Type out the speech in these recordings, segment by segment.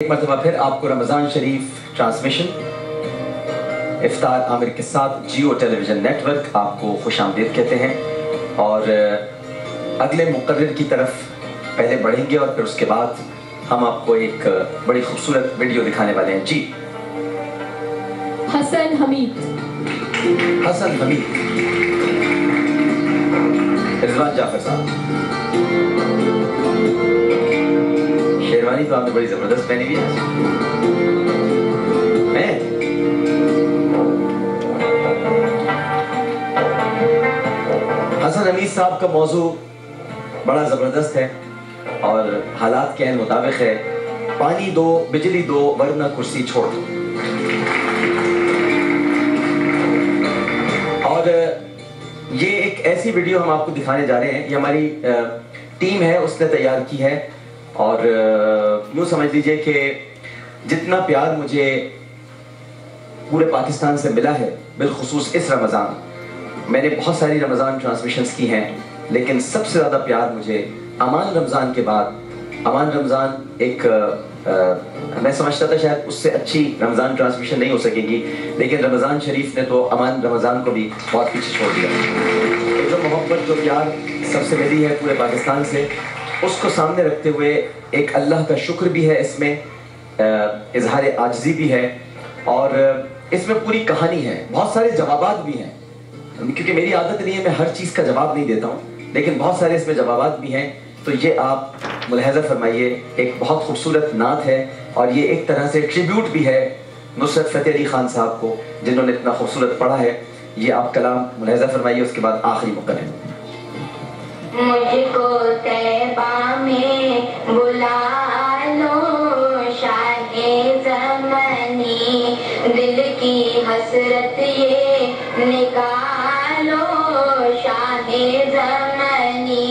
एक मरतबा फिर आपको रमज़ान शरीफ ट्रांसमिशन इफ्तार आमिर के साथ जियो टेलीविज़न नेटवर्क आपको खुशामदीद कहते हैं। और अगले मुकर्रर की तरफ पहले बढ़ेंगे और फिर उसके बाद हम आपको एक बड़ी खूबसूरत वीडियो दिखाने वाले हैं। जी, हसन हमीद, हसन हमीद, रिजवान जाफर साहब। शेरवानी तो आपने बड़ी जबरदस्त पहनी हुई है। हसन हमीद साहब का मौजू बड़ा जबरदस्त है और हालात के मुताबिक है। पानी दो, बिजली दो, वरना कुर्सी छोड़ दो। और ये एक ऐसी वीडियो हम आपको दिखाने जा रहे हैं। ये हमारी टीम है, उसने तैयार की है। और यूँ समझ लीजिए कि जितना प्यार मुझे पूरे पाकिस्तान से मिला है, बिलखुसूस इस रमज़ान, मैंने बहुत सारी रमज़ान ट्रांसमिशंस की हैं, लेकिन सबसे ज़्यादा प्यार मुझे अमान रमज़ान के बाद, अमान रमज़ान एक मैं समझता था शायद उससे अच्छी रमज़ान ट्रांसमिशन नहीं हो सकेगी, लेकिन रमज़ान शरीफ ने तो अमान रमज़ान को भी बहुत पीछे छोड़ दिया। तो जो मोहब्बत, जो प्यार सबसे मिली है पूरे पाकिस्तान से, उसको सामने रखते हुए एक अल्लाह का शुक्र भी है, इसमें इजहार आजिज़ी भी है और इसमें पूरी कहानी है। बहुत सारे जवाबात भी हैं, क्योंकि मेरी आदत नहीं है मैं हर चीज़ का जवाब नहीं देता हूँ, लेकिन बहुत सारे इसमें जवाबात भी हैं। तो ये आप मुलाहिज़ा फरमाइए, एक बहुत खूबसूरत नात है और ये एक तरह से ट्रिब्यूट भी है नुसरत फ़तेह अली खान साहब को, जिन्होंने इतना खूबसूरत पढ़ा है। ये आप कलाम मुलाहिज़ा फरमाइए, उसके बाद आखिरी मुकर्रर। मुझको तैबा में बुला लो शाहे ज़मानी, दिल की हसरत ये निकालो शाहे ज़मानी।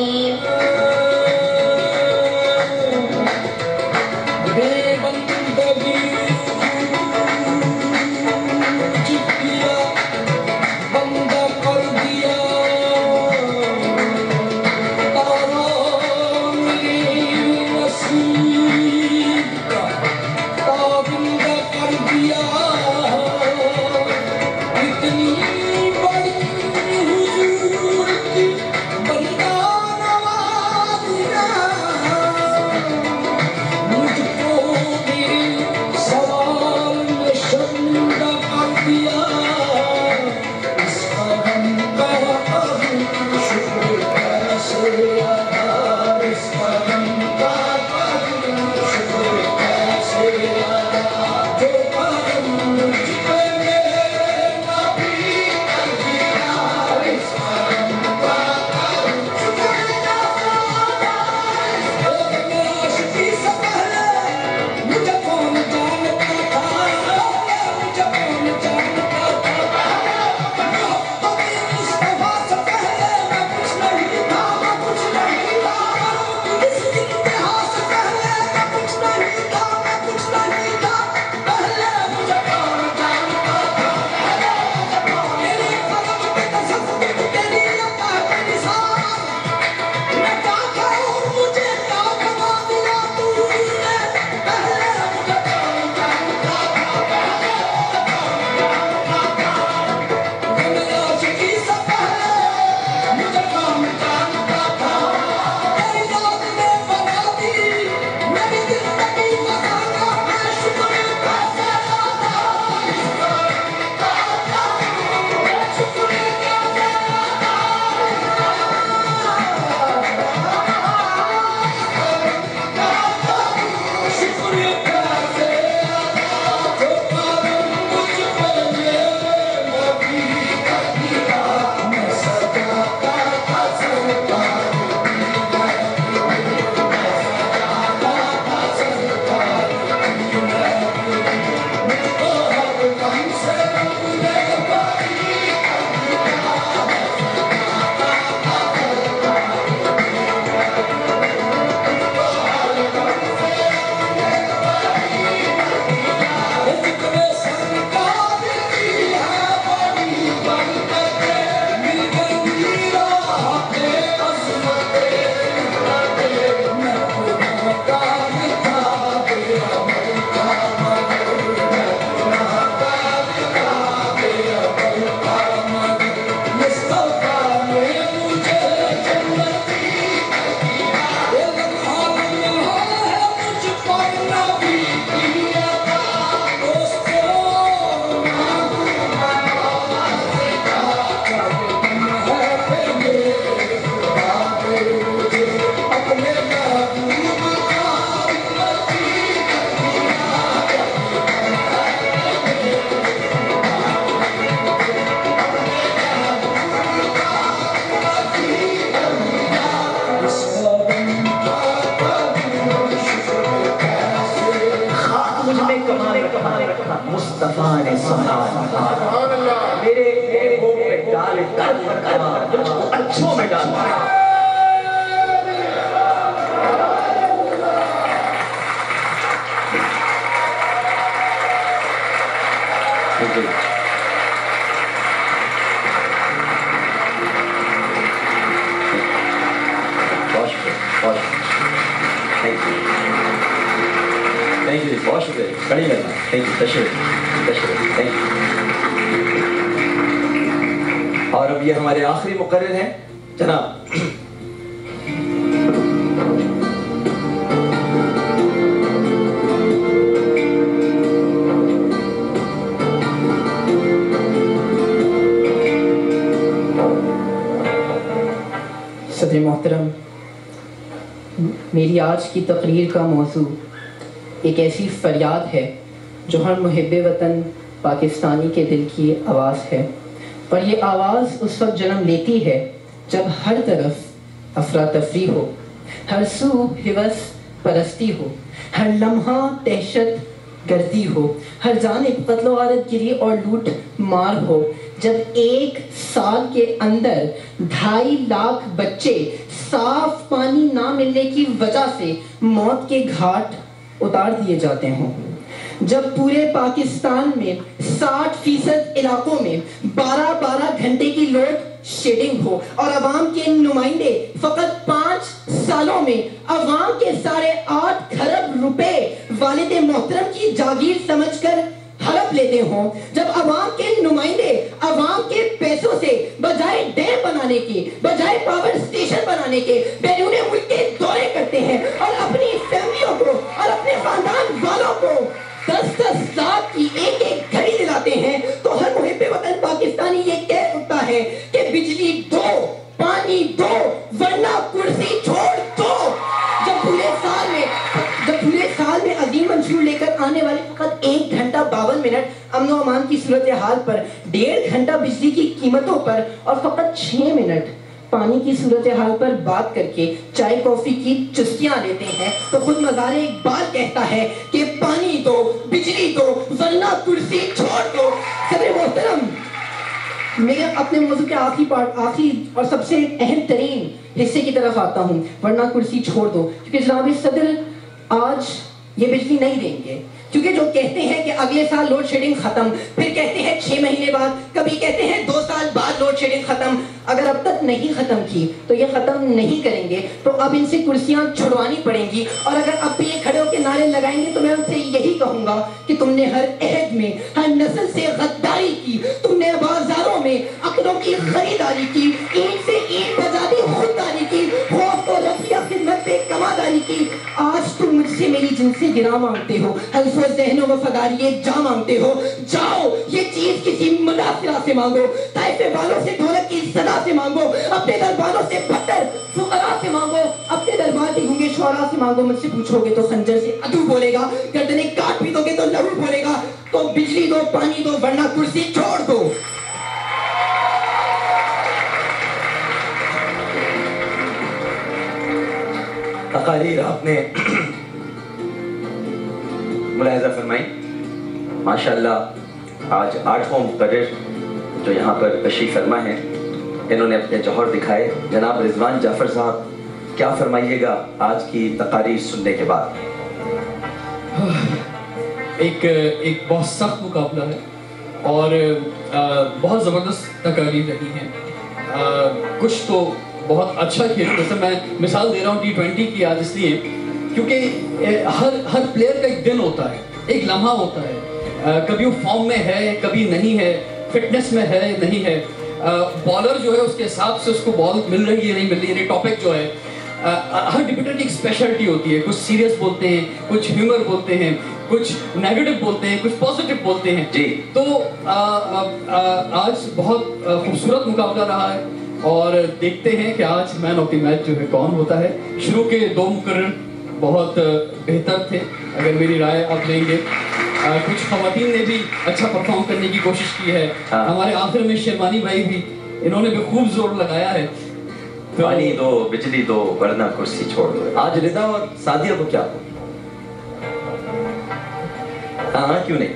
कमाल रखा, मुस्तफा ने सुभान अल्लाह। मेरे मुंह पे डाल कर तुझको अच्छों में डाल। Thank you. बहुत शुक्रिया। कड़ी करना। Thank you. तशरीफ। Thank you. और अब ये हमारे आखिरी मुकर्रर हैं जनाब सदर मोहतरम, मेरी आज की तकरीर का मौजू एक ऐसी फरियाद है जो हर मुहिब्बे वतन पाकिस्तानी के दिल की आवाज़ है। पर ये आवाज़ उस वक्त जन्म लेती है जब हर तरफ अफरा तफरी हो, हर सू हिवस परस्ती हो, हर लम्हा दहशत गर्दी हो, हर जानिब कत्ल वारत गिरी और लूट मार हो। जब एक साल के अंदर 2.5 लाख बच्चे साफ पानी ना मिलने की वजह से मौत के घाट उतार दिए जाते हों, जब पूरे पाकिस्तान में 60% इलाकों में 12-12 घंटे की लोड शेडिंग हो और अवाम के नुमाइंदे फकत 5 सालों में अवाम के 8.5 खरब रुपए वालिद मोहतरम की जागीर समझकर हड़प लेते हों, जब अवाम के नुमाइंदे अवाम के पैसों से बजाय डैम बनाने के, बजाय पावर स्टेशन बनाने के बैरूने मुल्क के दौरे करते हैं और अपनी फैमिलियों को और अपने खानदान वालों को 10-10 लाख की एक घड़ी दिलाते हैं, तो हर मुहिब्बे वतन पाकिस्तानी ये कह उठता है कि बिजली दो, पानी दो, वरना कुर्सी छोड़ दो। जब पूरे साल में अजीम मंशूर लेकर आने वाले फकत 1 घंटा 52 मिनट अमन व अमान की सूरत हाल पर, 1.5 घंटा बिजली की कीमतों पर और फकत 6 मिनट पानी की सूरत हाल पर बात करके चाय कॉफी की चुस्कियां लेते हैं, तो खुद मज़ारे इकबाल कहता है कि पानी दो, बिजली दो, वरना कुर्सी छोड़ दो। सदर मोहतरम, मैं अपने मौजू के आखिरी और सबसे अहम तरीन हिस्से की तरफ आता हूँ, वरना कुर्सी छोड़ दो। क्योंकि जनाब सदर आज ये बिजली नहीं देंगे, क्योंकि जो कहते हैं कि अगले साल लोड शेडिंग खत्म, फिर कहते हैं 6 महीने बाद, कभी कहते हैं 2 साल बाद लोड शेडिंग खत्म। अगर अब तक नहीं खत्म की तो ये खत्म नहीं करेंगे, तो अब इनसे कुर्सियां छुड़वानी पड़ेंगी। और अगर अब भी ये खड़े होकर नारे लगाएंगे तो मैं उनसे यही कहूंगा कि तुमने हर अहद में हर नस्ल से गद्दारी की, तुमने बाजारों में अकलों की खरीदारी की, ईंट से ईंट बजा दी, खुददारी की, खौफ को रखिया खिदमत पे कमादारी की। आज तुम मुझसे मेरी जिनसे गिरा मांगते हो, हल्फो ज़हनो व फगारिये जा मांगते हो। जाओ ये चीज किसी मुनाफिरा से मांगो, ताइफे वालों से ढोलक की सदा से मांगो, अपने दरबारों से पत्थर फुकरा से मांगो, अपने दरबार के गूंगे शौरा से मांगो। मुझसे पूछोगे तो खंजर से अदू बोलेगा, गर्दने काट भी दोगे तो लहू बोलेगा। तो बिजली दो, पानी दो, वरना कुर्सी छोड़ दो। तकारीर आपने मुलाहिजा फरमाई। माशाअल्लाह आज 8वां मुकर्रर जो यहाँ पर तशरीफ फरमा है, इन्होंने अपने जौहर दिखाए। जनाब रिजवान जाफर साहब, क्या फरमाइएगा आज की तकारीर सुनने के बाद? एक बहुत सख्त मुकाबला है और बहुत ज़बरदस्त तकारीर रही हैं। कुछ तो बहुत अच्छा खेल, जैसे मैं मिसाल दे रहा हूँ T20 की आज इसलिए क्योंकि हर प्लेयर का एक दिन होता है, एक लम्हा होता है। कभी वो फॉर्म में है, कभी नहीं है, फिटनेस में है, नहीं है। बॉलर जो है उसके हिसाब से उसको बॉल मिल रही है, नहीं मिल रही है। टॉपिक जो है हर डिबेटर की एक स्पेशलिटी होती है। कुछ सीरियस बोलते हैं, कुछ ह्यूमर बोलते हैं, कुछ नेगेटिव बोलते हैं, कुछ पॉजिटिव बोलते हैं जी। तो आज बहुत खूबसूरत मुकाबला रहा है और देखते हैं कि आज मैन ऑफ द मैच जो है कौन होता है। शुरू के 2 मुकर्रर बहुत बेहतर थे, अगर मेरी राय आप लेंगे। कुछ खवातीन ने भी अच्छा परफॉर्म करने की कोशिश की है। हमारे आखिर में शेरवानी भाई भी, इन्होंने भी खूब जोर लगाया है। तो पानी दो, बिजली दो, वरना कुर्सी छोड़ दो। आज रिदा और सादिया को क्या हो? हाँ, क्यों नहीं।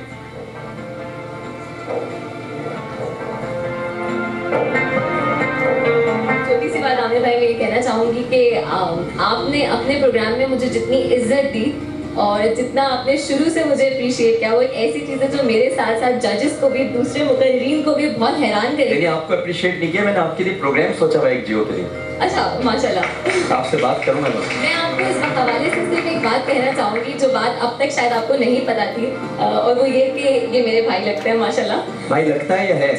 छोटी सी बात आमिर भाई, मैं ये कहना चाहूंगी कि आपने अपने प्रोग्राम में मुझे जितनी इज्जत दी और जितना आपने शुरू से मुझे अप्रिशिएट किया, वो एक ऐसी चीज है जो मेरे साथ साथ जजेस को भी, दूसरे मुकर्रीन को भी बहुत हैरान करेगी। मैंने आपको अप्रिशिएट नहीं किया, मैंने आपके लिए प्रोग्राम सोचा हुआ एक जियो के लिए। अच्छा, माशाल्लाह। आपसे बात करूंगा मैं आपको इस हवाले से सिर्फ एक बात कहना चाहूंगी जो बात अब तक शायद आपको नहीं पता थी, और वो ये कि ये मेरे भाई लगते हैं माशाल्लाह। भाई लगता है या है?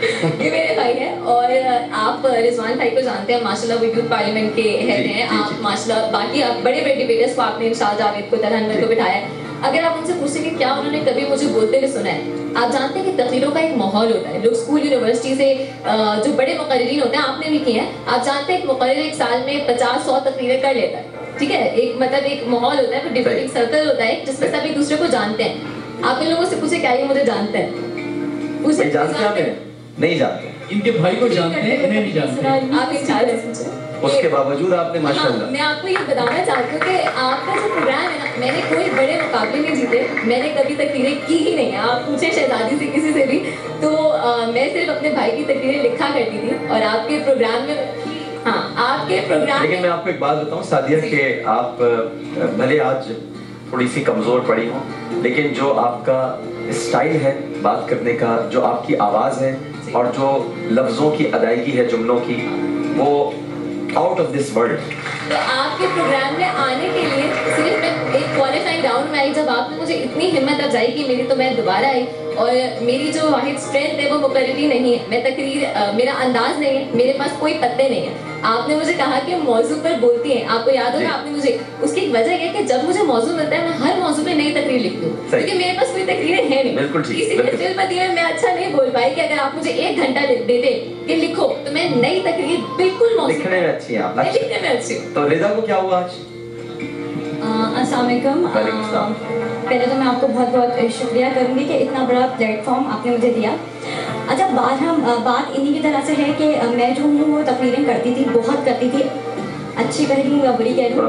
ये मेरे भाई है, और आप रिजवान भाई को जानते हैं माशाल्लाह, वो यूथ पार्लियामेंट के हेड हैं। आप माशाल्लाह, बाकी आप बड़े बड़े डिबेटर्स को आपने इंशाल्लाह जावेद को, तलहन को बिठाया। अगर आप उनसे पूछेंगे क्या उन्होंने कभी मुझे बोलते हुए सुना है, आप जानते हैं कि तकरीरों का एक माहौल होता है। लोग स्कूल यूनिवर्सिटी से जो बड़े मुकर्रीरीन होते हैं, आपने भी किए हैं, आप जानते हैं एक मुकर्रीर एक साल में 50-100 तकरीरें कर लेता है, ठीक है। एक मतलब एक माहौल होता है, डिबेटिंग सर्कल होता है जिसमें सब एक दूसरे को जानते हैं। आप इन लोगों से पूछे क्या ये मुझे जानते हैं, उसे जानते हैं? नहीं जानते। इनके भाई को जानते हैं, इन्हें नहीं जानते। आप एक चाल पूछे, उसके बावजूद आपने माशाल्लाह। मैं आपको ये बताना चाहती हूँ कि आपका जो प्रोग्राम है ना, मैंने कोई बड़े मुकाबले नहीं जीते, मैंने कभी तकरीरें की ही नहीं है। आप पूछे शहजादी से, किसी से भी, तो मैं सिर्फ अपने भाई की तकरीरें लिखा करती थी, और आपके प्रोग्राम में, हाँ, आपके प्रोग्राम। लेकिन मैं आपको एक बात बताऊँ सादिया, कि आप भले आज थोड़ी सी कमजोर पड़ी हो, लेकिन जो आपका स्टाइल है बात करने का, जो आपकी आवाज है और जो लफ्जों की अदायगी है जुमलों की, वो आउट ऑफ दिस वर्ल्ड। तो आपके प्रोग्राम में आने के लिए सिर्फ मैं एक क्वालिफाइंग राउंड में आई, जब आपने मुझे इतनी हिम्मत अफजाई की मेरी, तो मैं दोबारा आई। और मेरी जो वाहिद स्ट्रेंथ है वो मुकर्ररी नहीं है, मैं तकरीर, मेरा अंदाज नहीं है, मेरे पास कोई पत्ते नहीं है। आपने मुझे कहा कि मौजू पर बोलती हैं, आपको याद होगा आपने मुझे, उसकी एक वजह है कि जब मुझे मौजू मिलता है मैं हर मौजू पे नई तकरीर लिखती हूँ, क्योंकि मेरे पास कोई तकरीरें है नहीं। बिल्कुल ठीक, इसीलिए फिल्मपति में मैं अच्छा नहीं बोल पाई कि अगर आप मुझे 1 घंटा दे दे कि लिखो, तो मैं नई तकरीर बिल्कुल मौजू लिखने में अच्छी है आप। लिखने में अच्छी हूँ। तो रिदा को क्या हुआ आज? अस्सलाम वालेकुम। पहले तो मैं आपको बहुत बहुत शुक्रिया करूँगी कि इतना बड़ा प्लेटफॉर्म आपने मुझे दिया। अच्छा, बात इन्हीं की तरह से है कि मैं जो हूँ वो तकरीरें करती थी, बहुत करती थी, अच्छी कह लूँ या बुरी कह लूँ,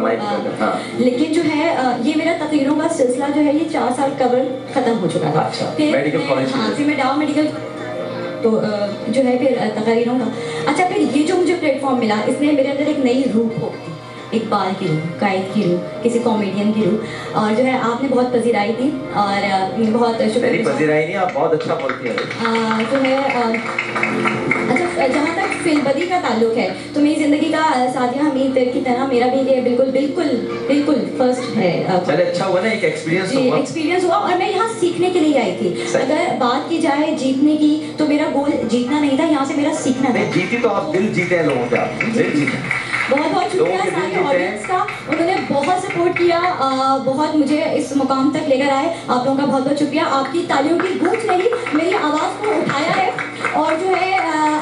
लेकिन जो है ये मेरा तकरीरों का सिलसिला जो है ये 4 साल कबल ख़त्म हो चुका था। फिर मैं डाउ मेडिकल, तो जो है फिर तकरीरों का। अच्छा, फिर ये जो मुझे प्लेटफॉर्म मिला, इसने मेरे अंदर एक नई रूह को, एक बाल की रूह, कायद की रूह, किसी कॉमेडियन की रूह, और जो है आपने बहुत पजीराई थी और बहुत शुक्रिया। पजीराई नहीं, आप बहुत अच्छा बोलती हैं। जो है अच्छा, जहाँ तक फिल्मबदी का ताल्लुक है, तो मेरी ज़िंदगी का सादिया हमीद की तरह मेरा भी ये बिल्कुल फर्स्ट है। चले, अच्छा हुआ ना, एक एक्सपीरियंस हुआ और मैं यहाँ सीखने के लिए आई थी। अगर बात की जाए जीतने की, तो मेरा गोल जीतना नहीं था, यहाँ से मेरा सीखना था। जीती तो आप दिल जीते हैं लोगों के, आप दिल जीते। बहुत बहुत शुक्रिया सारे ऑडियंस का, उन्होंने बहुत सपोर्ट किया, बहुत मुझे इस मुकाम तक लेकर आए। आप लोगों का बहुत बहुत शुक्रिया। आपकी तालियों की गूंज ने ही मेरी आवाज़ को उठाया है, और जो है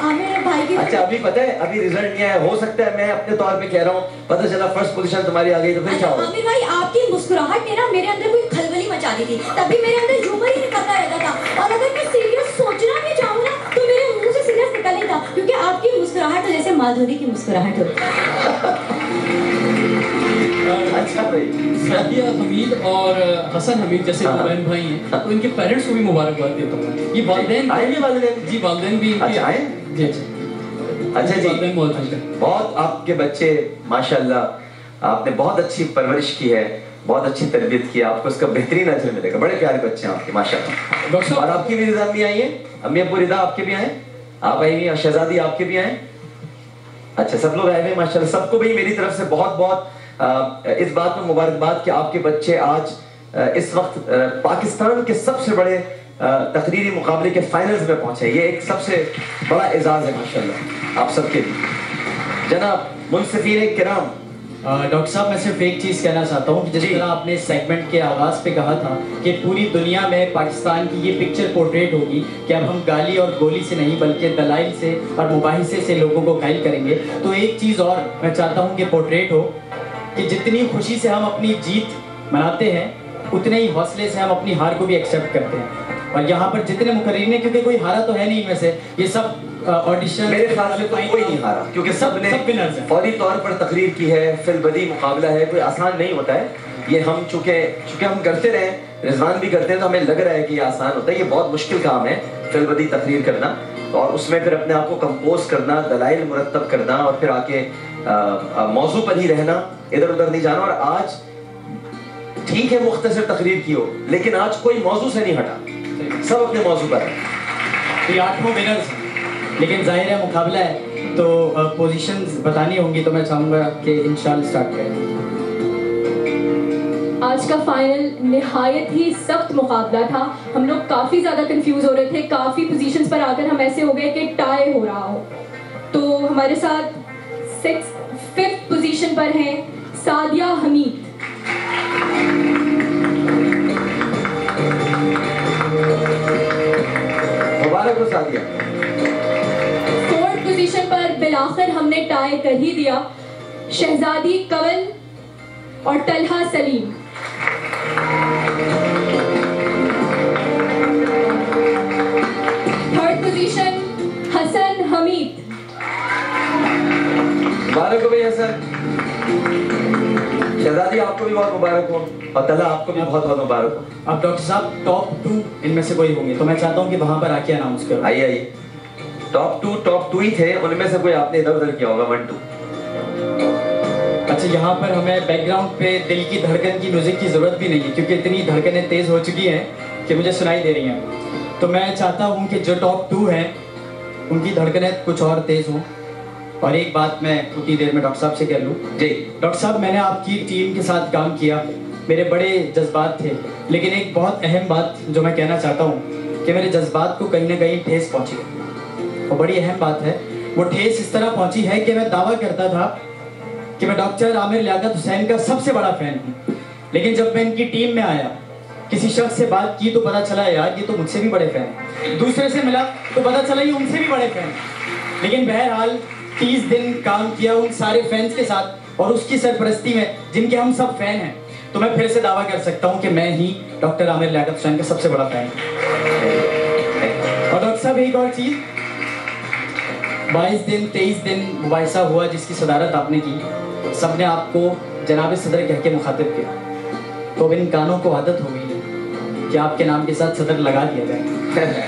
आमिर भाई की। अच्छा, अभी पता है, अभी रिजल्ट नहीं आया, हो सकता है मैं अपने तौर पे कह रहा हूँ, पता चला फर्स्ट पोजीशन तुम्हारी आ गई, तो फिर क्या होगा? आमिर भाई, आपकी मुस्कुराहट ने ना मेरे अंदर कोई खलबली मचा दी थी, तभी मेरे अंदर ह्यूमर ही निकलता रहता था, और अगर मैं सीरियस सोचना भी चाहूँ ना, तो मेरे मुंह से सीरियस निकल नहीं था, क्योंकि आपकी मुस्कुराहट तो जैसे माधुरी की मुस्कुराहट होती। अच्छा भाई, सादिया हमीद और हसन हमीद जैसे बहन भाई हैं, तो इनके पेरेंट्स को भी मुबारकबाद देता हूँ। ये वालिदैन आएंगे, वालिदैन जी, वालिदैन भी अच्छा आए जी। अच्छा जी, बहुत आपके बच्चे माशाल्लाह, आपने बहुत अच्छी परवरिश की है, बहुत अच्छी तरबियत की है, आपको इसका बेहतरीन अजर मिलेगा। बड़े प्यारे बच्चे हैं आपके माशाल्लाह। और आपकी भी रिदा अम्मी आई है, अम्मी अब्बू रिदा आपके भी आए, आप आई हुई, और शहजादी आपके भी आए। अच्छा, सब लोग आए हुए माशाल्लाह। सबको भी मेरी तरफ से बहुत बहुत इस बात में मुबारकबाद कि आपके बच्चे आज इस वक्त पाकिस्तान के सबसे बड़े तकरीरी मुकाबले के फाइनल्स में पहुंचे। ये एक सबसे बड़ा एजाज है माशाल्लाह आप सबके लिए। जनाब मुंसिफीन किराम, डॉक्टर साहब, मैं सिर्फ एक चीज़ कहना चाहता हूँ, जिस तरह आपने सेगमेंट के आगाज़ पे कहा था कि पूरी दुनिया में पाकिस्तान की ये पिक्चर पोर्ट्रेट होगी कि अब हम गाली और गोली से नहीं बल्कि दलाइल से और मुबाहिसे से लोगों को गाइड करेंगे, तो एक चीज़ और मैं चाहता हूँ कि पोर्ट्रेट हो कि जितनी खुशी से हम अपनी जीत मनाते हैं, उतने ही हौसले से हम अपनी हार को भी एक्सेप्ट करते हैं। और यहाँ पर जितने मुकर्रीर हैं, क्योंकि कोई हारा तो है नहीं इनमें से, ये सब ऑडिशन मेरे ख्याल से कोई नहीं हारा, क्योंकि सबने फौरी तौर पर तकरीर की है। फिल्मबदी मुकाबला है, कोई आसान नहीं होता है ये। हम चूंकि हम करते रहे रिजवान भी करते हैं तो हमें लग रहा है कि ये आसान होता है। ये बहुत मुश्किल काम है फिल्मबदी तकरीर करना, और उसमें फिर अपने आप को कंपोज करना, दलाइल मुरतब करना, और फिर आके मौजू पर ही रहना, इधर उधर नहीं जाना। और आज ठीक है मुख्तसर तकरीर की हो, लेकिन आज कोई मौजू से नहीं हटा, सब अपने मौजू पर है। ये 8 विनर्स हैं, लेकिन जाहिर है मुकाबला है तो पोजीशंस बतानी होंगी, तो मैं चाहूँगा कि इंशाल्लाह स्टार्ट करें। आज का फाइनल निहायत ही सख्त मुकाबला था। हम लोग काफ़ी ज़्यादा कंफ्यूज हो रहे थे, काफ़ी पोजीशंस पर आकर हम ऐसे हो गए कि टाई हो रहा हो। तो हमारे साथ 5th पोजीशन पर हैं सादिया हमीद। मुबारक हो सादिया। 4th पोजीशन पर बिलाखिर हमने टाई कर ही दिया, शहजादी कंवल और तलहा सलीम। 3rd position Hasan Hameed. मुबारक हो भैया सर। शहजादी आपको भी बहुत मुबारक हो, और तलहा आपको भी बहुत बहुत मुबारक हो। अब डॉक्टर साहब टॉप 2 इनमें से कोई होंगे, तो मैं चाहता हूँ कि वहां पर आके अनाउंस करो। आइए आइए, टॉप टू ही थे, उनमें से कोई आपने इधर उधर किया होगा 1 2। अच्छा, यहाँ पर हमें बैकग्राउंड पे दिल की धड़कन की म्यूजिक की जरूरत भी नहीं है, क्योंकि इतनी धड़कनें तेज हो चुकी हैं कि मुझे सुनाई दे रही हैं। तो मैं चाहता हूँ कि जो टॉप 2 हैं उनकी धड़कनें कुछ और तेज हों। और एक बात मैं उतनी देर में डॉक्टर साहब से कह लूँ। जी डॉक्टर साहब, मैंने आपकी टीम के साथ काम किया, मेरे बड़े जज्बात थे, लेकिन एक बहुत अहम बात जो मैं कहना चाहता हूँ कि मेरे जज्बात को कहीं ना कहीं ठेस पहुँची, और बड़ी अहम बात है। वो ठेस इस तरह पहुँची है कि मैं दावा करता था कि मैं डॉक्टर आमिर लियाकत हुसैन का सबसे बड़ा फैन हूँ, लेकिन जब मैं इनकी टीम में आया, किसी शख्स से बात की तो पता चला यार ये तो मुझसे भी बड़े फैन हैं, दूसरे से मिला तो पता चला ये उनसे भी बड़े फैन हैं। लेकिन बहरहाल 30 दिन काम किया उन सारे फैंस के साथ और उसकी सरपरस्ती में जिनके हम सब फैन हैं, तो मैं फिर से दावा कर सकता हूँ कि मैं ही डॉक्टर आमिर लियाकत हुसैन का सबसे बड़ा फैन हूँ। और डॉक्टर साहब, एक और चीज़, 22 दिन 23 दिन मुबाहिसा हुआ जिसकी सदारत आपने की, सबने आपको जनाब सदर कह के मुखातिब किया, तो अब इन कानों को आदत हो गई है कि आपके नाम के साथ सदर लगा दिया जाए।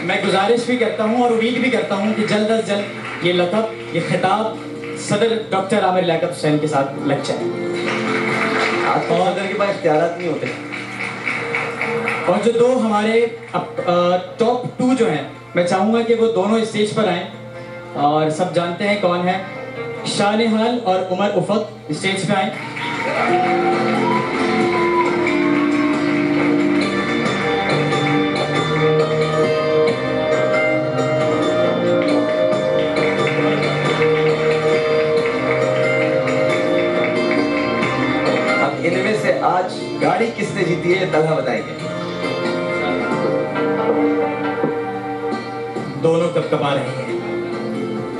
मैं गुजारिश भी करता हूँ और उम्मीद भी करता हूँ कि जल्द अज जल्द ये लक़ब, ये खिताब सदर डॉक्टर आमिर लियाकत हुसैन के साथ लग जाए। आपको सदर के पास इख्तियारात नहीं होते। और जो 2 हमारे टॉप 2 जो हैं, मैं चाहूँगा कि वो दोनों स्टेज पर आएँ, और सब जानते हैं कौन है, शानिहाल और उमर उफक स्टेज पे आए। अब इनमें से आज गाड़ी किसने जीती है, तलहा बताएंगे। दोनों कपकपा रहे हैं,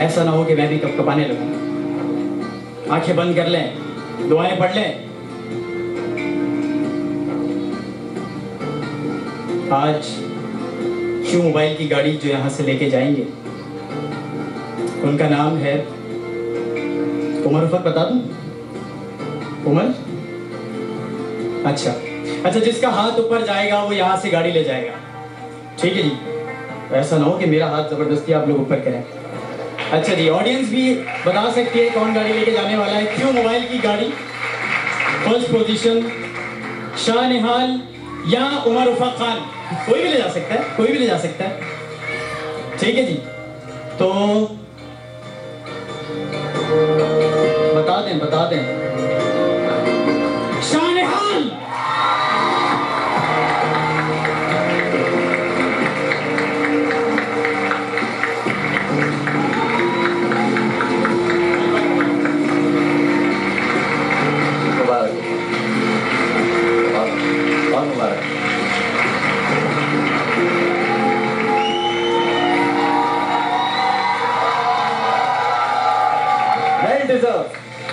ऐसा ना हो कि मैं भी कपकपाने लगूं। आंखें बंद कर लें, दुआएं पढ़ लें। आज क्यों मोबाइल की गाड़ी जो यहाँ से लेके जाएंगे, उनका नाम है उमर उफक। बता दूं? उमर? अच्छा, जिसका हाथ ऊपर जाएगा वो यहाँ से गाड़ी ले जाएगा, ठीक है जी। ऐसा ना हो कि मेरा हाथ जबरदस्ती आप लोग ऊपर करें। अच्छा जी, ऑडियंस भी बता सकती है कौन गाड़ी लेके जाने वाला है। क्यों मोबाइल की गाड़ी, फर्स्ट पोजीशन शानिहाल या उमर उफक खान, कोई भी ले जा सकता है, कोई भी ले जा सकता है, ठीक है जी। तो बता दें शानिहाल।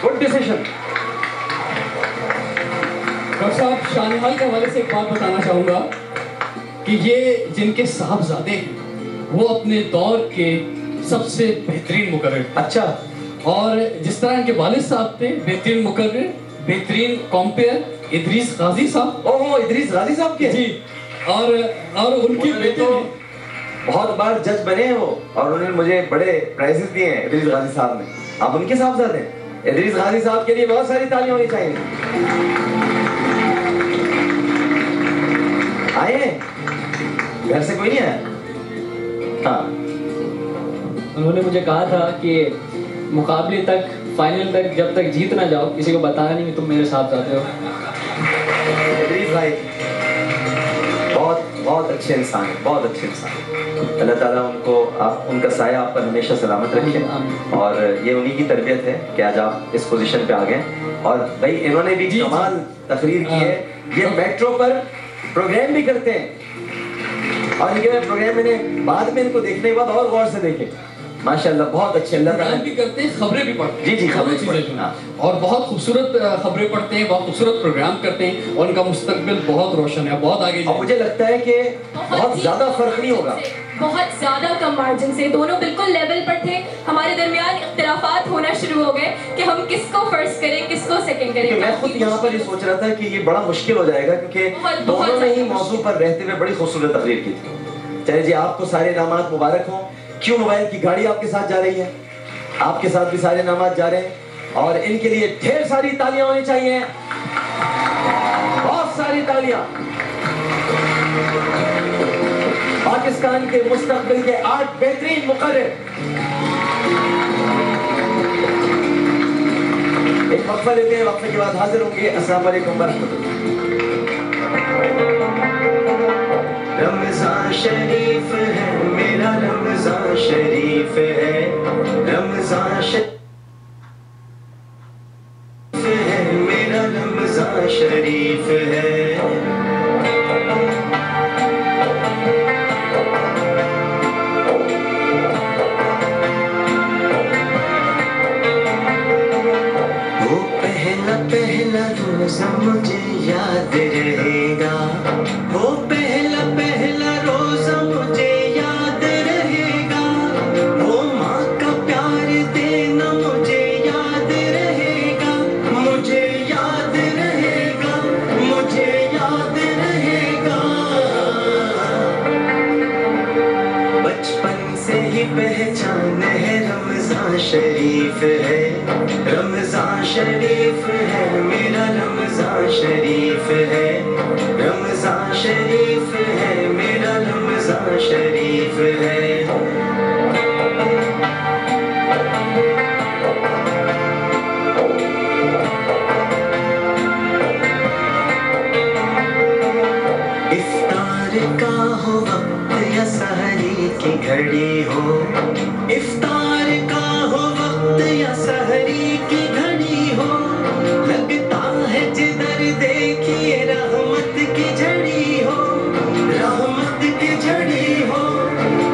Good decision. डॉक्टर साहब, शानिहाल के हवाले से एक बात बताना चाहूँगा कि ये जिनके साहबजादे हैं वो अपने दौर के सबसे बेहतरीन मुकर्रिर। अच्छा। और जिस तरह इनके वालिद साहब थे बेहतरीन मुकर्रिर, बेहतरीन कॉम्पेयर, इदरीस गाजी साहब। ओहो, इदरीस गाजी साहब के? जी। और उनके बेटे तो बहुत बार जज बने हैं वो, और उन्होंने मुझे बड़े प्राइजेस दिए हैं इदरीस गाजी साहब ने। आप उनके साहबजादे हैं। इदरीस गाजी साहब के लिए बहुत सारी तालियां होनी चाहिए। आए घर से कोई नहीं आया? हाँ, उन्होंने मुझे कहा था कि मुकाबले तक, फाइनल तक जब तक जीत ना जाओ किसी को बताया नहीं कि तुम मेरे साथ जाते हो। इदरीस भाई बहुत बहुत अच्छे इंसान है, बहुत अच्छे इंसान है। अल्लाह ताला उनको उनका साया आप पर हमेशा सलामत रखे, और ये उन्हीं की तरबियत है कि आज आप इस पोजीशन पे आ गए। और भाई इन्होंने भी कमाल तकरीर की है। ये मेट्रो पर प्रोग्राम भी करते हैं, और ये प्रोग्राम मैंने बाद में इनको देखने के बाद और गौर से देखे। माशाल्लाह बहुत अच्छे। अल्लाह ताला भी करते हैं, खबरें भी पढ़ते हैं। जी जी, खबरें चीजें पढ़ते हैं, और बहुत खूबसूरत खबरें पढ़ते हैं, बहुत खूबसूरत प्रोग्राम करते हैं, और उनका मुस्तकबिल बहुत रोशन है, बहुत आगे। और मुझे लगता है कि बहुत ज्यादा फर्क नहीं होगा, बहुत ज्यादा कम मार्जिन से दोनों बिल्कुल लेवल पर थे। हमारे दरमियान इख्तिलाफात होना शुरू हो गए कि हम किसको फर्स्ट करें, किसको सेकंड करें। मैं खुद यहाँ पर ये सोच रहा था कि ये बड़ा मुश्किल हो जाएगा, क्योंकि दोनों ने ही मौजू पर रहते हुए बड़ी खूबसूरत तकरीर की थी। चलिए जी, आपको सारे नामात मुबारक हों। क्यों मोबाइल की गाड़ी आपके साथ जा रही है, आपके साथ भी सारे नामात जा रहे हैं, और इनके लिए ढेर सारी तालियां होनी चाहिए, बहुत सारी तालियां। पाकिस्तान के मुस्तकबिल के 8 बेहतरीन मुकर्रिर। एक वक्फा लेते हैं, वक्फे के बाद हाजिर होंगे। अस्सलाम वालेकुम वरहमतुल्लाह। रमजान शरीफ है मेरा, रमजान शरीफ है, रमजान शरीफ है मेरा, रमजान शरीफ है। वो पहला पहला रोज़ा मुझे याद रहेगा, वो पहला पहला रोज़ा मुझे याद रहेगा, वो माँ का प्यार देना मुझे याद रहेगा, मुझे याद रहेगा, मुझे याद रहेगा। बचपन से ही पहचान है रमजान शरीफ है, रमजान शरीफ है मेरा, रमजान शरीफ है, रमजान शरीफ है मेरा, रमजान शरीफ है। इफ्तार का हो वक्त या सहरी की घड़ी हो, इफ्तार का हो वक्त या सहरी की घड़ी हो, लगता है जिधर देखिए रहमत की झड़ी हो, रहमत की झड़ी हो,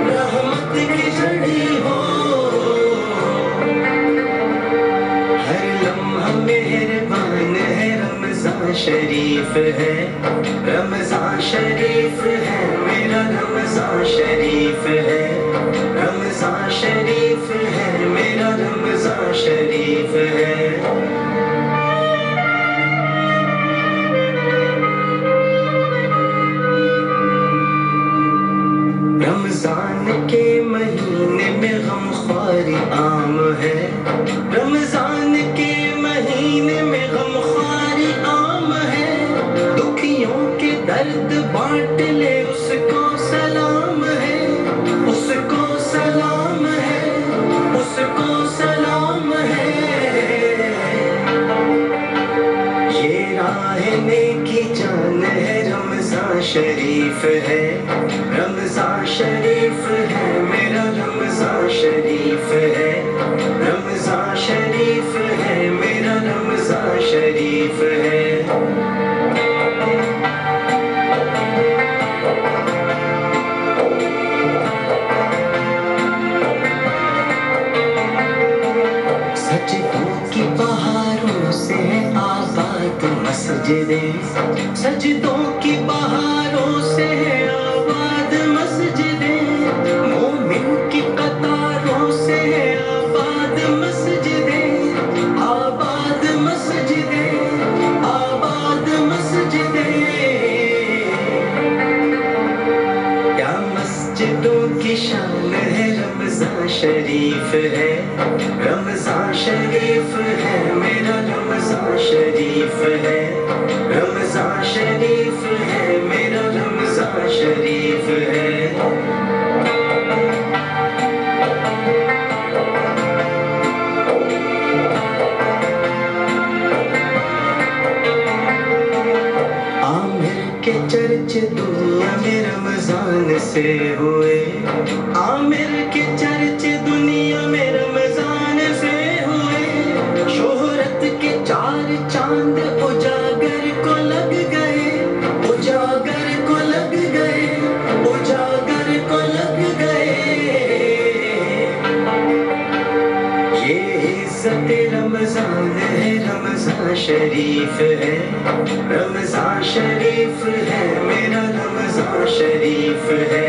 रहमत की झड़ी हो। हर लम्हा मेहरबान है, रमजान शरीफ है, रमजान शरीफ है मेरा, रमजान शरीफ है, रमजान शरीफ है मेरा, रमजान शरीफ है। रमजान के महीने में गमख्वारी आम है, रमजान के महीने में गमख्वारी आम है, दुखियों के दर्द बांट ले उसको सलाम है, उसको सलाम है, उसको सलाम है। ये राह नेकी जान है, रमजान शरीफ है, रमजान शरीफ है मेरा, रमजान शरीफ है, रमजान शरीफ है मेरा, रमजान शरीफ है। सजदों की बहारों से आबाद मस्जिदें, सजदों की बहारों से आबाद मस्जिदें, मोमिन की कतारों से आबाद मस्जिदें, आबाद मस्जिदें, आबाद मस्जिदें। मस्जिदों की शान है, रमजान शरीफ है, रमजान शरीफ है मेरा, रमजान शरीफ है, रमजान शरीफ है मेरा, रमजान शरीफ है। के चर्चे दुनिया में रमजान से हुए, आमिर के चर्चे दुनिया में रमजान से हुए, शोहरत के चार चांद उजागर को लग गए, उजागर को लग गए, उजागर को लग गए। ये इज्जत रमजान है, रमजान शरीफ है, रमजान शरीफ है मेरा, रमजान शरीफ है,